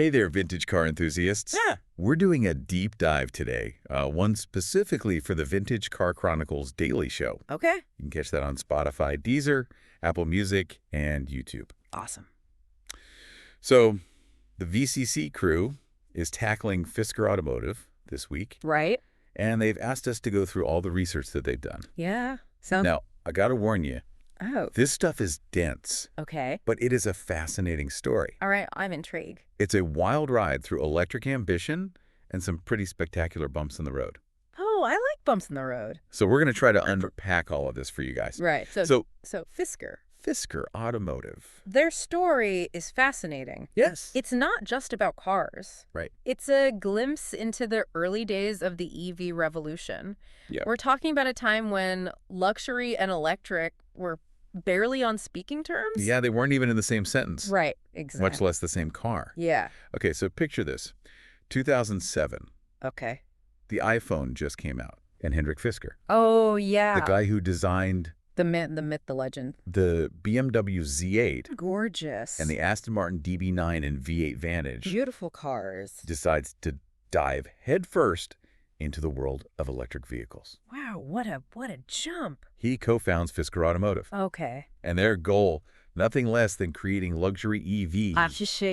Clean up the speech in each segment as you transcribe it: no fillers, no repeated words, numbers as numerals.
Hey there, vintage car enthusiasts. Yeah. We're doing a deep dive today, one specifically for the Vintage Car Chronicles daily show. Okay. You can catch that on Spotify, Deezer, Apple Music, and YouTube. Awesome. So the VCC crew is tackling Fisker Automotive this week, Right. and they've asked us to go through all the research that they've done. Yeah. Sounds. Now, I got to warn you, Oh. this stuff is dense, Okay. but it is a fascinating story. All right. I'm intrigued. It's a wild ride through electric ambition and some pretty spectacular bumps in the road. Oh, I like bumps in the road. So we're going to try to unpack all of this for you guys. Right. So So Fisker. Fisker Automotive. Their story is fascinating. Yes. It's not just about cars. Right. It's a glimpse into the early days of the EV revolution. Yeah. We're talking about a time when luxury and electric were barely on speaking terms. Yeah, they weren't even in the same sentence, Right. Exactly. much less the same car. Yeah. Okay, so picture this. 2007, Okay. the iPhone just came out, and Henrik Fisker, Oh, yeah. the guy who designed The myth, the legend. the BMW Z8 Gorgeous. and the Aston Martin DB9 and V8 Vantage, Beautiful cars. decides to dive headfirst into the world of electric vehicles. Wow, what a jump. He co-founds Fisker Automotive, Okay. and their goal, nothing less than creating luxury EVs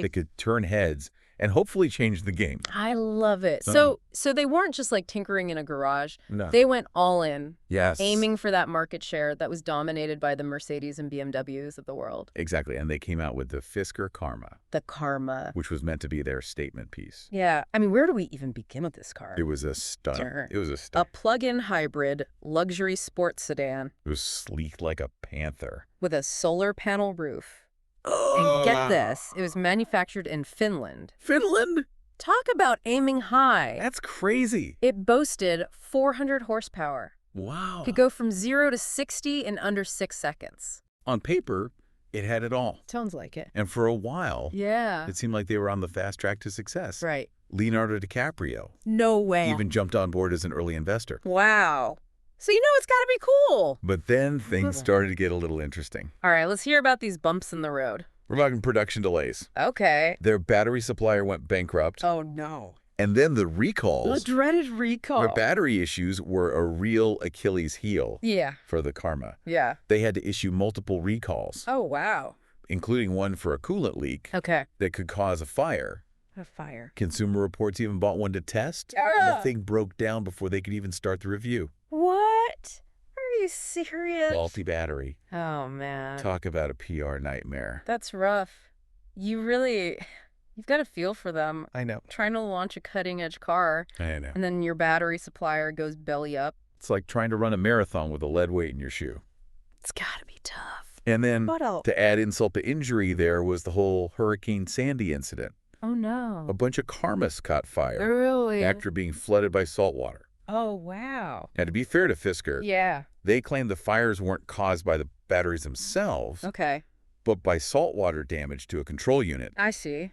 that could turn heads and hopefully change the game. I love it. Some- So they weren't just like tinkering in a garage. No. They went all in, Yes. aiming for that market share that was dominated by the Mercedes and BMWs of the world. Exactly, and they came out with the Fisker Karma, The Karma. which was meant to be their statement piece. Yeah. I mean, where do we even begin with this car? It was a stunner. Sure. It was a A stunner. plug-in hybrid luxury sports sedan It was sleek like a panther. with a solar panel roof. And get this, it was manufactured in Finland. Finland? Talk about aiming high. That's crazy. It boasted 400 horsepower. Wow. Could go from 0 to 60 in under 6 seconds. On paper, it had it all. Sounds like it. And for a while, Yeah. it seemed like they were on the fast track to success. Right. Leonardo DiCaprio No way. even jumped on board as an early investor. Wow. So you know it's got to be cool. But then things Mhm. started to get a little interesting. All right, let's hear about these bumps in the road. We're talking production delays. Okay. Their battery supplier went bankrupt. Oh, no. And then the The recalls, dreaded recall. where battery issues were a real Achilles heel Yeah. for the Karma. Yeah. They had to issue multiple recalls, Oh, wow. including one for a coolant leak Okay. that could cause a fire. A fire. Consumer Reports even bought one to test, and the Ah. thing broke down before they could even start the review. What? Are you serious? Faulty battery. Oh, man. Talk about a PR nightmare. That's rough. You've got to feel for them. I know. Trying to launch a cutting-edge car, I know. and then your battery supplier goes belly up. It's like trying to run a marathon with a lead weight in your shoe. It's got to be tough. And then, But to add insult to injury, there was the whole Hurricane Sandy incident. oh, no. A bunch of Karmas caught fire Really? after being flooded by salt water. Oh, wow. Now, to be fair to Fisker, Yeah. they claimed the fires weren't caused by the batteries themselves, Okay. but by saltwater damage to a control unit. I see.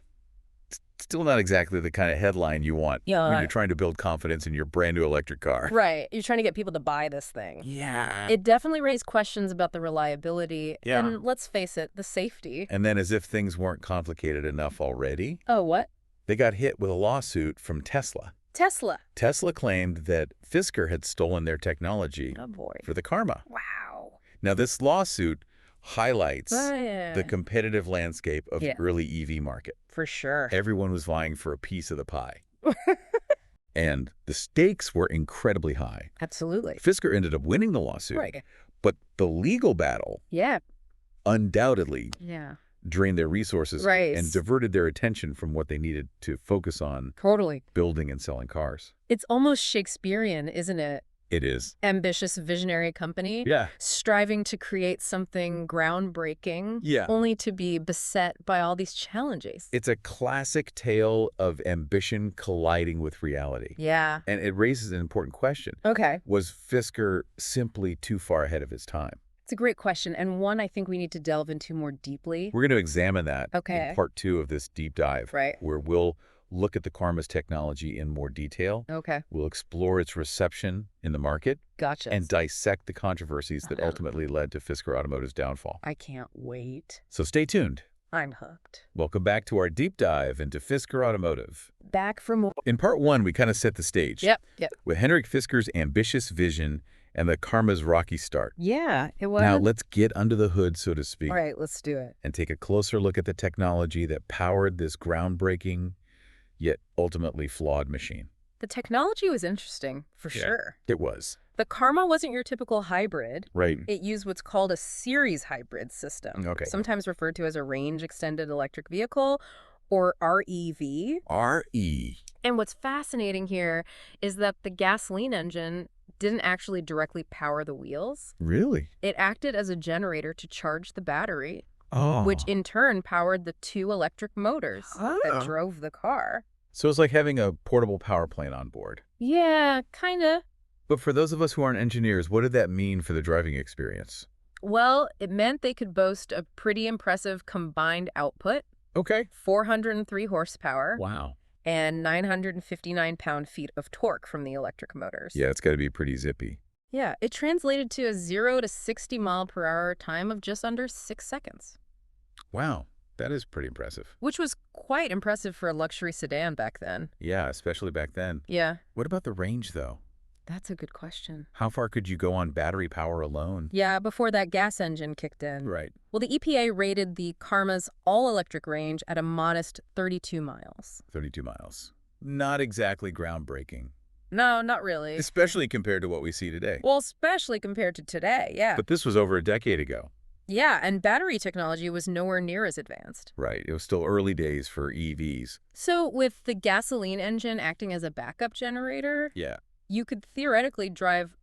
Still not exactly the kind of headline you want Yeah. when you're trying to build confidence in your brand new electric car. Right. You're trying to get people to buy this thing. Yeah. It definitely raised questions about the reliability. Yeah. And let's face it, the safety. And then, as if things weren't complicated enough already, Oh, what? they got hit with a lawsuit from Tesla. Tesla. Tesla claimed that Fisker had stolen their technology Oh, boy. for the Karma. Wow. Now, this lawsuit highlights Yeah. the competitive landscape of Yeah. the early EV market. For sure. Everyone was vying for a piece of the pie. And the stakes were incredibly high. Absolutely. Fisker ended up winning the lawsuit, Right. but the legal battle Yeah. undoubtedly Yeah. drained their resources Right. and diverted their attention from what they needed to focus on Totally. building and selling cars. It's almost Shakespearean, isn't it? It is. Ambitious, visionary company. Yeah. Striving to create something groundbreaking. Yeah. Only to be beset by all these challenges. It's a classic tale of ambition colliding with reality. Yeah. And it raises an important question. Okay. Was Fisker simply too far ahead of his time? It's a great question, and one I think we need to delve into more deeply. We're going to examine that Okay. in part 2 of this deep dive, Right. where we'll look at the Karma's technology in more detail. Okay. We'll explore its reception in the market Gotcha. and dissect the controversies that Uh-huh. ultimately led to Fisker Automotive's downfall. I can't wait. So stay tuned. I'm hooked. Welcome back to our deep dive into Fisker Automotive. Back for more. In part one, we kind of set the stage. Yep. With Henrik Fisker's ambitious vision and the Karma's rocky start. Yeah, it was. Now let's get under the hood, so to speak. All right, let's do it. And take a closer look at the technology that powered this groundbreaking, yet ultimately flawed machine. The technology was interesting, for sure. It was. The Karma wasn't your typical hybrid. Right. It used what's called a series hybrid system, sometimes referred to as a range-extended electric vehicle, or REV. RE. And what's fascinating here is that the gasoline engine didn't actually directly power the wheels. Really? It acted as a generator to charge the battery, Oh. which in turn powered the two electric motors that drove the car. So it's like having a portable power plant on board. Yeah, kind of. But for those of us who aren't engineers, what did that mean for the driving experience? Well, it meant they could boast a pretty impressive combined output. Okay. 403 horsepower. Wow. And 959 pound-feet of torque from the electric motors. Yeah, it's got to be pretty zippy. Yeah, it translated to a 0 to 60 mile per hour time of just under 6 seconds. Wow, that is pretty impressive. Which was quite impressive for a luxury sedan back then. Yeah, especially back then. Yeah. What about the range, though? That's a good question. How far could you go on battery power alone? Yeah, before that gas engine kicked in. Right. Well, the EPA rated the Karma's all-electric range at a modest 32 miles. 32 miles. Not exactly groundbreaking. No, not really. Especially compared to what we see today. Well, especially compared to today, yeah. But this was over a decade ago. Yeah, and battery technology was nowhere near as advanced. Right. It was still early days for EVs. So with the gasoline engine acting as a backup generator, yeah, you could theoretically drive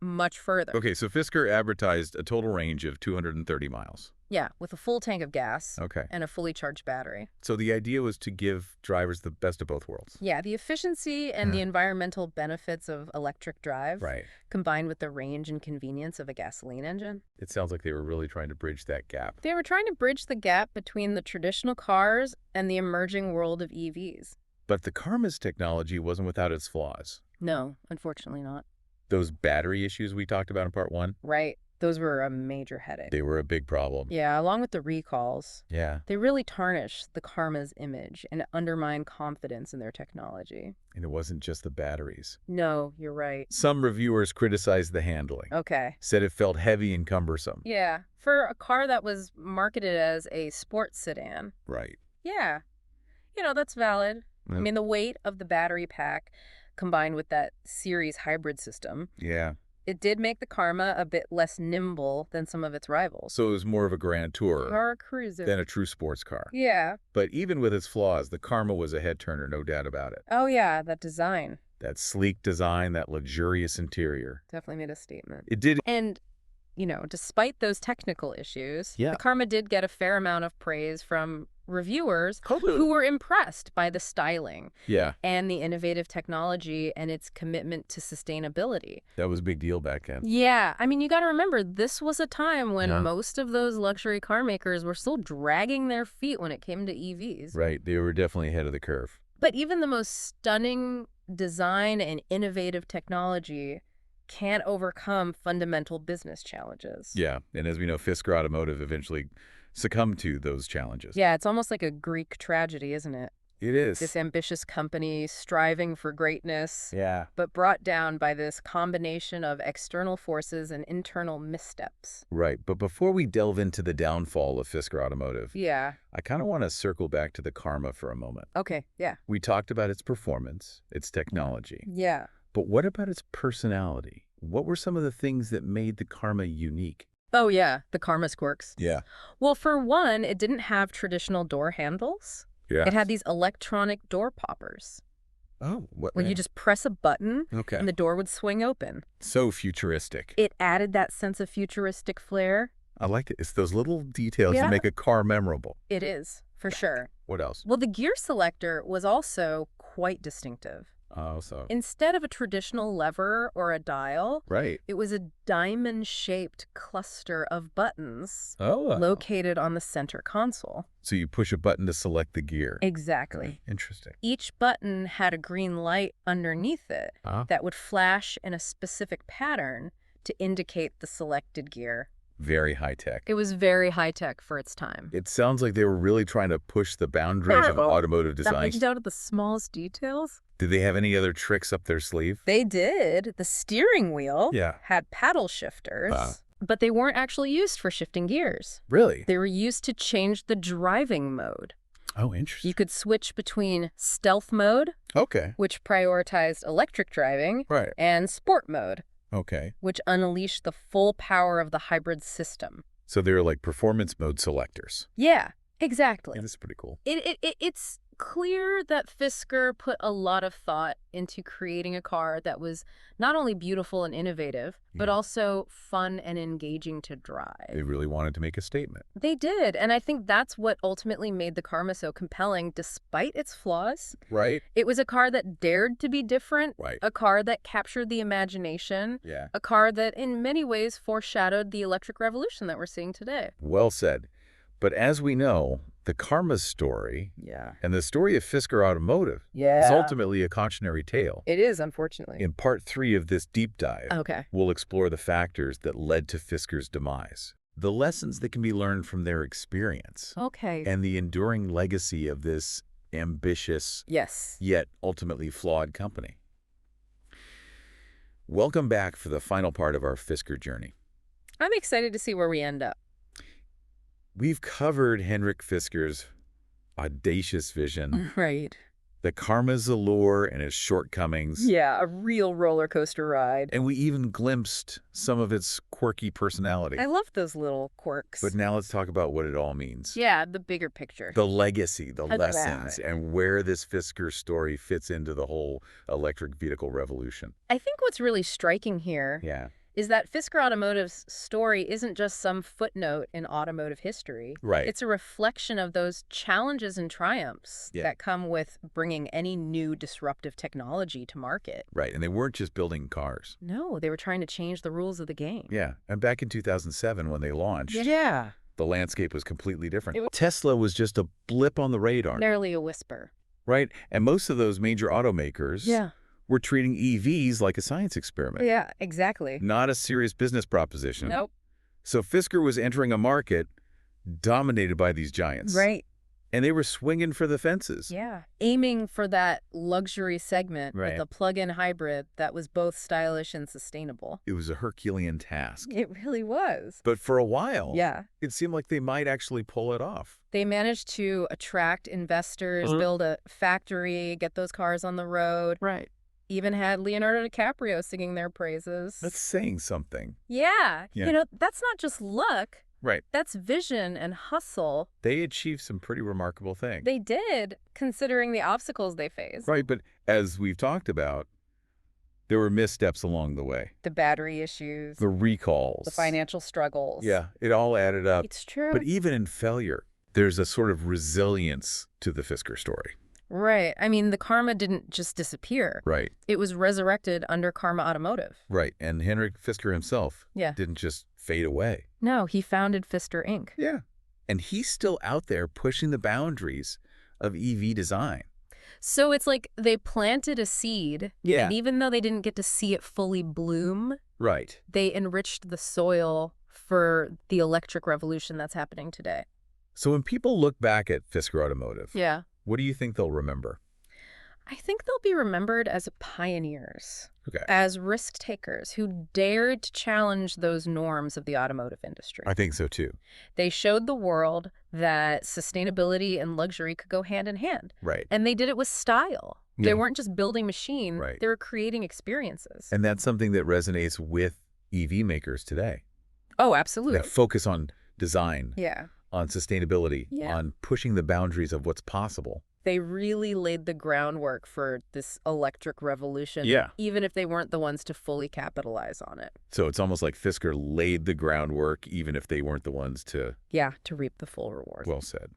much further. Okay, so Fisker advertised a total range of 230 miles. Yeah, with a full tank of gas Okay. and a fully charged battery. So the idea was to give drivers the best of both worlds. Yeah, the efficiency and the environmental benefits of electric drive, Right. combined with the range and convenience of a gasoline engine. It sounds like they were really trying to bridge that gap. They were trying to bridge the gap between the traditional cars and the emerging world of EVs. But the Karma's technology wasn't without its flaws. No, unfortunately not. Those battery issues we talked about in part one, Right. Those were a major headache. they were a big problem. Yeah, along with the recalls. Yeah. They really tarnished the Karma's image and undermined confidence in their technology. And it wasn't just the batteries. No, you're right. Some reviewers criticized the handling. Okay. Said it felt heavy and cumbersome. Yeah, for a car that was marketed as a sports sedan. Right. Yeah. That's valid. Yep. I mean, the weight of the battery pack combined with that series hybrid system, Yeah. it did make the Karma a bit less nimble than some of its rivals. So it was more of a grand tour Or a cruiser. than a true sports car. Yeah. But even with its flaws, the Karma was a head-turner, no doubt about it. Oh, yeah, that design. That sleek design, that luxurious interior. Definitely made a statement. It did. And, despite those technical issues, Yeah. the Karma did get a fair amount of praise from reviewers who were impressed by the styling Yeah. and the innovative technology and its commitment to sustainability. That was a big deal back then. Yeah, I mean, you got to remember, this was a time when Yeah. most of those luxury car makers were still dragging their feet when it came to EVs. Right. They were definitely ahead of the curve. But even the most stunning design and innovative technology can't overcome fundamental business challenges. Yeah. And as we know, Fisker Automotive eventually succumbed to those challenges. Yeah, it's almost like a Greek tragedy, isn't it? It is. This ambitious company striving for greatness, Yeah. but brought down by this combination of external forces and internal missteps. Right. But before we delve into the downfall of Fisker Automotive, Yeah. I kind of want to circle back to the Karma for a moment. Okay, yeah. We talked about its performance, its technology. Yeah. But what about its personality? What were some of the things that made the Karma unique? Oh, yeah, the Karma's quirks. Yeah. Well, for one, it didn't have traditional door handles. Yeah. It had these electronic door poppers, Oh, what? where you just press a button Okay. and the door would swing open. So futuristic. It added that sense of futuristic flair. I like it. It's those little details Yeah. that make a car memorable. It is, for sure. What else? Well, the gear selector was also quite distinctive. Oh, so. Instead of a traditional lever or a dial, Right. it was a diamond-shaped cluster of buttons Oh. located on the center console. So you push a button to select the gear. Exactly. Interesting. Each button had a green light underneath it Ah. that would flash in a specific pattern to indicate the selected gear. Very high-tech. It was very high-tech for its time. It sounds like they were really trying to push the boundaries of automotive design. Down to the smallest details. Did they have any other tricks up their sleeve? They did. The steering wheel had paddle shifters, but they weren't actually used for shifting gears. Really? They were used to change the driving mode. Oh, interesting. You could switch between stealth mode, which prioritized electric driving, and sport mode, which unleashed the full power of the hybrid system. So they were like performance mode selectors. Yeah, exactly. Yeah, this is pretty cool. It's clear that Fisker put a lot of thought into creating a car that was not only beautiful and innovative, but also fun and engaging to drive. They really wanted to make a statement. They did, and I think that's what ultimately made the Karma so compelling despite its flaws. Right. It was a car that dared to be different, a car that captured the imagination, a car that in many ways foreshadowed the electric revolution that we're seeing today. Well said. But as we know, the Karma's story and the story of Fisker Automotive is ultimately a cautionary tale. It is, unfortunately. In part 3 of this deep dive, we'll explore the factors that led to Fisker's demise, the lessons that can be learned from their experience, and the enduring legacy of this ambitious, yet ultimately flawed company. Welcome back for the final part of our Fisker journey. I'm excited to see where we end up. We've covered Henrik Fisker's audacious vision, the Karma's allure and its shortcomings. Yeah, a real roller coaster ride. And we even glimpsed some of its quirky personality. I love those little quirks. But now let's talk about what it all means. Yeah, the bigger picture. The legacy, the lessons, and where this Fisker story fits into the whole electric vehicle revolution. I think what's really striking here is that Fisker Automotive's story isn't just some footnote in automotive history. It's a reflection of those challenges and triumphs that come with bringing any new disruptive technology to market. And they weren't just building cars. No, they were trying to change the rules of the game. And back in 2007 when they launched, the landscape was completely different. Tesla was just a blip on the radar. Barely a whisper. And most of those major automakers we're treating EVs like a science experiment. Yeah, exactly. Not a serious business proposition. Nope. So Fisker was entering a market dominated by these giants. And they were swinging for the fences. Aiming for that luxury segment with a plug-in hybrid that was both stylish and sustainable. It was a Herculean task. It really was. But for a while, it seemed like they might actually pull it off. They managed to attract investors, build a factory, get those cars on the road. Even had Leonardo DiCaprio singing their praises. That's saying something. Yeah. You know, that's not just luck. Right. That's vision and hustle. They achieved some pretty remarkable things. They did, considering the obstacles they faced. Right, but as we've talked about, there were missteps along the way. The battery issues. The recalls. The financial struggles. Yeah, it all added up. It's true. But even in failure, there's a sort of resilience to the Fisker story. Right. I mean, the Karma didn't just disappear. Right. It was resurrected under Karma Automotive. Right. And Henrik Fisker himself didn't just fade away. No, he founded Fisker Inc. Yeah. And he's still out there pushing the boundaries of EV design. So it's like they planted a seed, and even though they didn't get to see it fully bloom, they enriched the soil for the electric revolution that's happening today. So when people look back at Fisker Automotive, what do you think they'll remember? I think they'll be remembered as pioneers, as risk takers who dared to challenge those norms of the automotive industry. I think so too. They showed the world that sustainability and luxury could go hand in hand. And they did it with style. They weren't just building machines, they were creating experiences. And that's something that resonates with EV makers today. Oh, absolutely. That focus on design, on sustainability, on pushing the boundaries of what's possible. They really laid the groundwork for this electric revolution, even if they weren't the ones to fully capitalize on it. So it's almost like Fisker laid the groundwork, even if they weren't the ones to... to reap the full reward. Well said.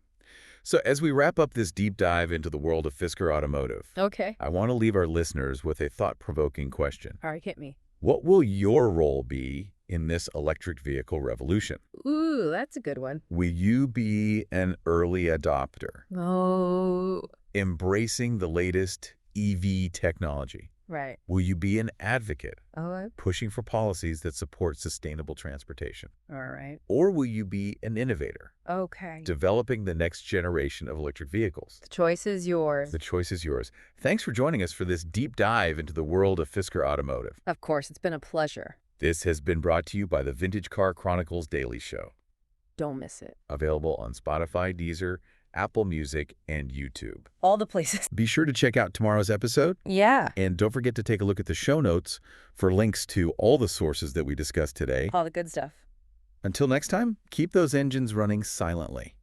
So as we wrap up this deep dive into the world of Fisker Automotive, I want to leave our listeners with a thought-provoking question. All right, hit me. What will your role be in this electric vehicle revolution? Ooh, that's a good one. Will you be an early adopter? Oh. Embracing the latest EV technology? Right. Will you be an advocate, Oh, pushing for policies that support sustainable transportation? all right. Or will you be an innovator, Okay. developing the next generation of electric vehicles? The choice is yours. The choice is yours. Thanks for joining us for this deep dive into the world of Fisker Automotive. Of course, it's been a pleasure. This has been brought to you by the Vintage Car Chronicles Daily Show. Don't miss it. Available on Spotify, Deezer, Apple Music, and YouTube. All the places. Be sure to check out tomorrow's episode. Yeah. And don't forget to take a look at the show notes for links to all the sources that we discussed today. All the good stuff. Until next time, keep those engines running silently.